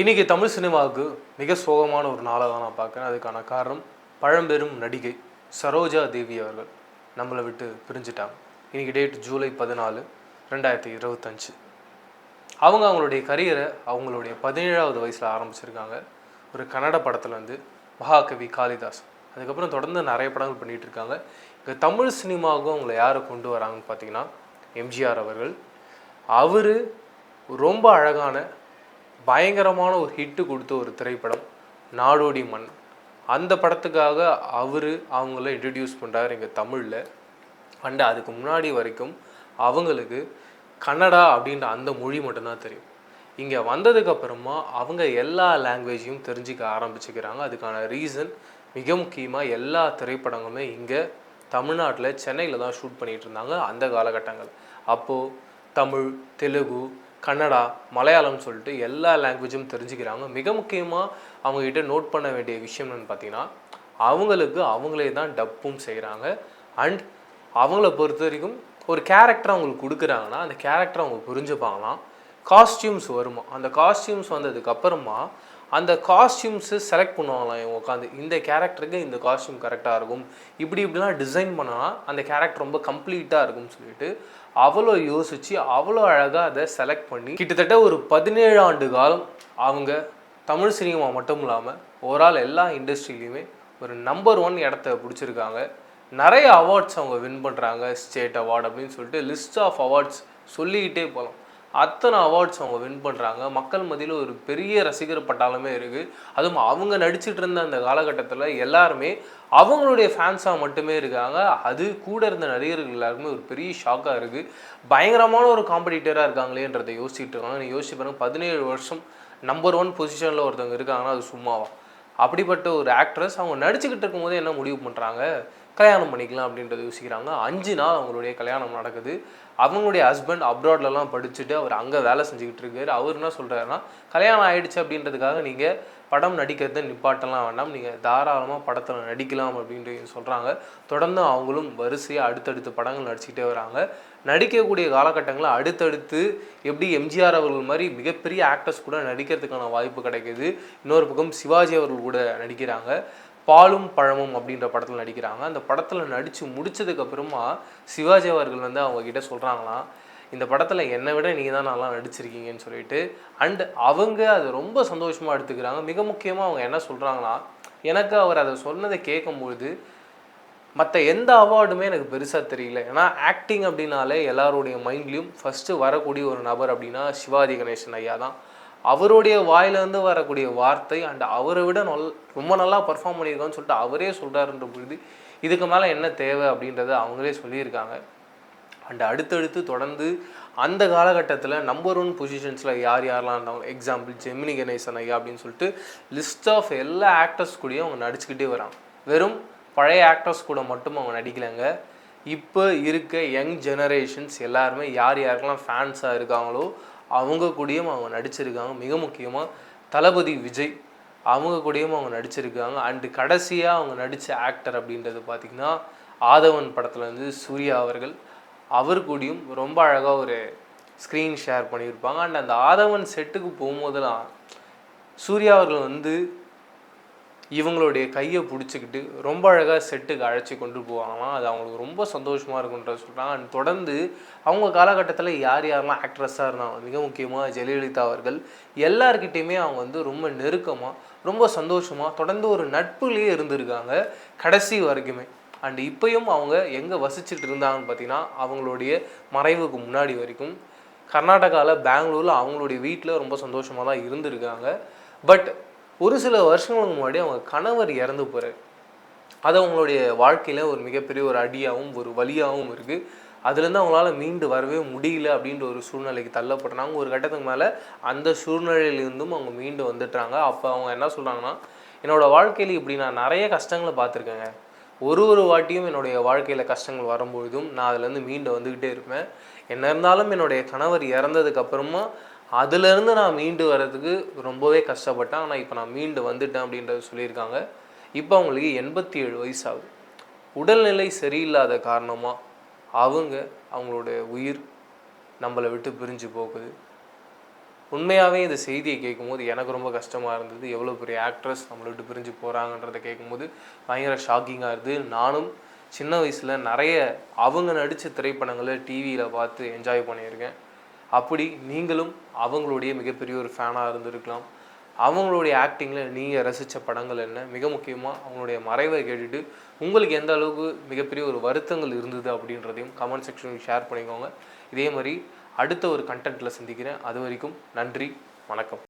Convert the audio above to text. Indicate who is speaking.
Speaker 1: இன்னைக்கு தமிழ் சினிமாவுக்கு மிக சோகமான ஒரு நாளை தான் நான் பார்க்குறேன். அதுக்கான காரணம் பழம்பெரும் நடிகை சரோஜா தேவி அவர்கள் நம்மளை விட்டு பிரிஞ்சுட்டாங்க. இன்னைக்கு டேட் ஜூலை 14, 2025. அவங்களுடைய கரியரை அவங்களுடைய 17வது வயசில் ஆரம்பிச்சிருக்காங்க. ஒரு கன்னட படத்தில் வந்து மகாகவி காளிதாஸ். அதுக்கப்புறம் தொடர்ந்து நிறைய படங்கள் பண்ணிகிட்டு இருக்காங்க. இங்கே தமிழ் சினிமாவுக்கும் அவங்கள யாரை கொண்டு வராங்கன்னு பார்த்தீங்கன்னா எம்ஜிஆர் அவர்கள். அவர் ரொம்ப அழகான பயங்கரமான ஒரு ஹிட்டு கொடுத்த ஒரு திரைப்படம் நாடோடி மண். அந்த படத்துக்காக அவங்கள இன்ட்ரடியூஸ் பண்ணுறாரு இங்கே தமிழில். அண்ட் அதுக்கு முன்னாடி வரைக்கும் அவங்களுக்கு கன்னடா அப்படின்ற அந்த மொழி மட்டும்தான் தெரியும். இங்கே வந்ததுக்கப்புறமா அவங்க எல்லா லாங்குவேஜையும் தெரிஞ்சிக்க ஆரம்பிச்சுக்கிறாங்க. அதுக்கான ரீசன் மிக முக்கியமாக எல்லா திரைப்படங்களுமே இங்கே தமிழ்நாட்டில் சென்னையில் தான் ஷூட் பண்ணிகிட்டு இருந்தாங்க அந்த காலகட்டங்கள். அப்போது தமிழ், தெலுங்கு, கன்னடா, மலையாளம்னு சொல்லிட்டு எல்லா லாங்குவேஜும் தெரிஞ்சுக்கிறாங்க. மிக முக்கியமாக அவங்ககிட்ட நோட் பண்ண வேண்டிய விஷயம் என்னென்னு பார்த்தீங்கன்னா அவங்களே தான் டப்பும் செய்கிறாங்க. அண்ட் அவங்கள பொறுத்த வரைக்கும் ஒரு கேரக்டர் அவங்களுக்கு கொடுக்குறாங்கன்னா அந்த கேரக்டர் அவங்க புரிஞ்சுப்பாங்களாம். காஸ்டியூம்ஸ் வருமா, அந்த காஸ்டியூம்ஸ் வந்ததுக்கப்புறமா அந்த காஸ்டியூம்ஸு செலக்ட் பண்ணுவாங்களாம். இவங்க உட்காந்து இந்த கேரக்டருக்கு இந்த காஸ்டியூம் கரெக்டாக இருக்கும், இப்படிலாம் டிசைன் பண்ணால் அந்த கேரக்டர் ரொம்ப கம்ப்ளீட்டாக இருக்கும்னு சொல்லிட்டு அவ்வளோ யோசித்து அவ்வளோ அழகாக அதை செலக்ட் பண்ணி கிட்டத்தட்ட ஒரு 17 ஆண்டு காலம் அவங்க தமிழ் சினிமா மட்டும் இல்லாமல் ஓவரால் எல்லா இண்டஸ்ட்ரியிலையுமே ஒரு நம்பர் 1 இடத்த பிடிச்சிருக்காங்க. நிறைய அவார்ட்ஸ் அவங்க வின் பண்ணுறாங்க. ஸ்டேட் அவார்டு அப்படின்னு சொல்லிட்டு லிஸ்ட் ஆஃப் அவார்ட்ஸ் சொல்லிக்கிட்டே போகலாம். அத்தனை அவார்ட்ஸ் அவங்க வின் பண்ணுறாங்க. மக்கள் மத்தியில் ஒரு பெரிய ரசிகர் பட்டாளமே இருக்குது. அதுவும் அவங்க நடிச்சிட்டு இருந்த அந்த காலகட்டத்தில் எல்லாருமே அவங்களுடைய ஃபேன்ஸாக மட்டுமே இருக்காங்க. அது கூட இருந்த நடிகர்கள் எல்லாருக்குமே ஒரு பெரிய ஷாக்காக இருக்குது. பயங்கரமான ஒரு காம்படிட்டராக இருக்காங்களேன்றதை யோசிச்சுட்டு இருக்காங்க. நீ யோசிச்சு பாருங்க, 17 வருஷம் நம்பர் 1 பொசிஷனில் ஒருத்தவங்க இருக்காங்கன்னா அது சும்மாவா? அப்படிப்பட்ட ஒரு ஆக்ட்ரஸ் அவங்க நடிச்சுக்கிட்டு இருக்கும்போது என்ன முடிவு பண்ணுறாங்க, கல்யாணம் பண்ணிக்கலாம் அப்படின்றத யோசிக்கிறாங்க. 5 நாள் அவங்களுடைய கல்யாணம் நடக்குது. அவங்களுடைய ஹஸ்பண்ட் அப்ராட்லலாம் படிச்சுட்டு அவர் அங்கே வேலை செஞ்சுக்கிட்டு இருக்காரு. அவர் என்ன சொல்கிறாருன்னா, கல்யாணம் ஆகிடுச்சு அப்படின்றதுக்காக நீங்கள் படம் நடிக்கிறத நிப்பாட்டலாம் வேண்டாம், நீங்கள் தாராளமாக படத்தில் நடிக்கலாம் அப்படின்ட்டு சொல்கிறாங்க. தொடர்ந்து அவங்களும் வரிசையாக அடுத்தடுத்து படங்கள் நடிச்சுக்கிட்டே வராங்க. நடிக்கக்கூடிய காலகட்டங்களில் அடுத்தடுத்து எப்படி எம்ஜிஆர் அவர்கள் மாதிரி மிகப்பெரிய ஆக்டர்ஸ் கூட நடிக்கிறதுக்கான வாய்ப்பு கிடைக்கிது. இன்னொரு பக்கம் சிவாஜி அவர்கள் கூட நடிக்கிறாங்க. பாலும் பழமும் அப்படின்ற படத்தில் நடிக்கிறாங்க. அந்த படத்தில் நடித்து முடித்ததுக்கப்புறமா சிவாஜி அவர்கள் வந்து அவங்கக்கிட்ட சொல்கிறாங்களாம், இந்த படத்தில் என்னை விட நீங்கள் தான் நல்லா நடிச்சிருக்கீங்கன்னு சொல்லிட்டு. அண்ட் அவங்க அதை ரொம்ப சந்தோஷமாக எடுத்துக்கிறாங்க. மிக முக்கியமாக அவங்க என்ன சொல்கிறாங்கன்னா, எனக்கு அவர் அதை சொன்னதை கேட்கும்பொழுது மற்ற எந்த அவார்டுமே எனக்கு பெருசாக தெரியல. ஏன்னா ஆக்டிங் அப்படின்னாலே எல்லாருடைய மைண்ட்லேயும் ஃபஸ்ட்டு வரக்கூடிய ஒரு நபர் அப்படின்னா சிவாஜி கணேசன் ஐயா தான். அவருடைய வாயிலேருந்து வரக்கூடிய வார்த்தை அண்ட் அவரை விட ரொம்ப நல்லா பர்ஃபார்ம் பண்ணியிருக்கான்னு சொல்லிட்டு அவரே சொல்கிறாருன்ற பொழுது இதுக்கு மேலே என்ன தேவை அப்படின்றத அவங்களே சொல்லியிருக்காங்க. அண்ட் அடுத்தடுத்து தொடர்ந்து அந்த காலகட்டத்தில் நம்பர் 1 பொசிஷன்ஸில் யாரெல்லாம் இருந்தாங்க, எக்ஸாம்பிள் ஜெமினி கணேசன் ஐயா அப்படின்னு சொல்லிட்டு லிஸ்ட் ஆஃப் எல்லா ஆக்டர்ஸ் கூடயும் அவங்க நடிச்சுக்கிட்டே வராங்க. வெறும் பழைய ஆக்டர்ஸ் கூட மட்டும் அவங்க நடிக்கலைங்க. இப்போ இருக்க யங் ஜெனரேஷன்ஸ் எல்லாருமே யாருக்கெல்லாம் ஃபேன்ஸாக இருக்காங்களோ அவங்க கூடயும் அவங்க நடிச்சிருக்காங்க. மிக முக்கியமாக தளபதி விஜய் அவங்க கூடயும் அவங்க நடிச்சிருக்காங்க. அண்டு கடைசியாக அவங்க நடித்த ஆக்டர் அப்படின்றது பார்த்திங்கன்னா ஆதவன் படத்தில் வந்து சூர்யா அவர்கள், அவர் கூடயும் ரொம்ப அழகாக ஒரு ஸ்க்ரீன் ஷேர் பண்ணியிருப்பாங்க. அண்ட் அந்த ஆதவன் செட்டுக்கு போகும்போதெல்லாம் சூர்யா அவர்கள் வந்து இவங்களுடைய கையை பிடிச்சிக்கிட்டு ரொம்ப அழகாக செட்டுக்கு அழைச்சி கொண்டு போவாங்களாம். அது அவங்களுக்கு ரொம்ப சந்தோஷமாக இருக்குன்ற சொல்கிறாங்க. அண்ட் தொடர்ந்து அவங்க காலகட்டத்தில் யாரெல்லாம் ஆக்ட்ரஸாக இருந்தாங்க, மிக முக்கியமாக ஜெயலலிதா அவர்கள் எல்லார்கிட்டையுமே அவங்க வந்து ரொம்ப நெருக்கமாக ரொம்ப சந்தோஷமாக தொடர்ந்து ஒரு நட்புலேயே இருந்திருக்காங்க கடைசி வரைக்குமே. அண்ட் இப்போயும் அவங்க எங்கே வசிச்சுட்டு இருந்தாங்கன்னு பார்த்தீங்கன்னா அவங்களுடைய மறைவுக்கு முன்னாடி வரைக்கும் கர்நாடகாவில் பெங்களூரில் அவங்களுடைய வீட்டில் ரொம்ப சந்தோஷமாக தான் இருந்திருக்காங்க. பட் ஒரு சில வருஷங்களுக்கு முன்னாடி அவங்க கணவர் இறந்து போகிறார். அது அவங்களுடைய வாழ்க்கையில் ஒரு மிகப்பெரிய ஒரு அடியாகவும் ஒரு வலியாகவும் இருக்குது. அதுலேருந்து அவங்களால மீண்டு வரவே முடியல அப்படின்ற ஒரு சூழ்நிலைக்கு தள்ளப்படுறாங்க. ஒரு கட்டத்துக்கு மேலே அந்த சூழ்நிலையிலிருந்தும் அவங்க மீண்டு வந்துட்டாங்க. அப்போ அவங்க என்ன சொல்கிறாங்கன்னா, என்னோடய வாழ்க்கையில் இப்படி நான் நிறைய கஷ்டங்களை பார்த்துருக்கேங்க. ஒரு வாட்டியும் என்னுடைய வாழ்க்கையில் கஷ்டங்கள் வரும்பொழுதும் நான் அதுலேருந்து மீண்டு வந்துக்கிட்டே இருப்பேன். என்ன இருந்தாலும் என்னுடைய கணவர் இறந்ததுக்கப்புறமா அதுலேருந்து நான் மீண்டு வர்றதுக்கு ரொம்பவே கஷ்டப்பட்டேன். ஆனால் இப்போ நான் மீண்டு வந்துட்டேன் அப்படின்றத சொல்லியிருக்காங்க. இப்போ அவங்களுக்கு 87 வயசு ஆகுது. உடல்நிலை சரியில்லாத காரணமாக அவங்களுடைய உயிர் நம்மளை விட்டு பிரிஞ்சு போகுது. உண்மையாகவே இந்த செய்தியை கேட்கும்போது எனக்கு ரொம்ப கஷ்டமாக இருந்தது. எவ்வளோ பெரிய ஆக்ட்ரஸ் நம்மளை விட்டு பிரிஞ்சு போகிறாங்கன்றதை கேட்கும்போது பயங்கர ஷாக்கிங்காக இருந்தது. நானும் சின்ன வயசில் நிறைய அவங்க நடித்த திரைப்படங்களை டிவியில் பார்த்து என்ஜாய் பண்ணியிருக்கேன். அப்படி நீங்களும் அவங்களுடைய மிகப்பெரிய ஒரு ஃபேனாக இருந்திருக்கலாம். அவங்களுடைய ஆக்டிங்கில் நீங்கள் ரசித்த படங்கள் என்ன, மிக முக்கியமாக அவங்களுடைய மறைவை கேட்டுட்டு உங்களுக்கு எந்த அளவுக்கு மிகப்பெரிய ஒரு வருத்தங்கள் இருந்தது அப்படின்றதையும் கமெண்ட் செக்ஷனில் ஷேர் பண்ணிக்கோங்க. இதே மாதிரி அடுத்த ஒரு கண்டென்ட்டில் சந்திக்கிறேன். அது வரைக்கும் நன்றி, வணக்கம்.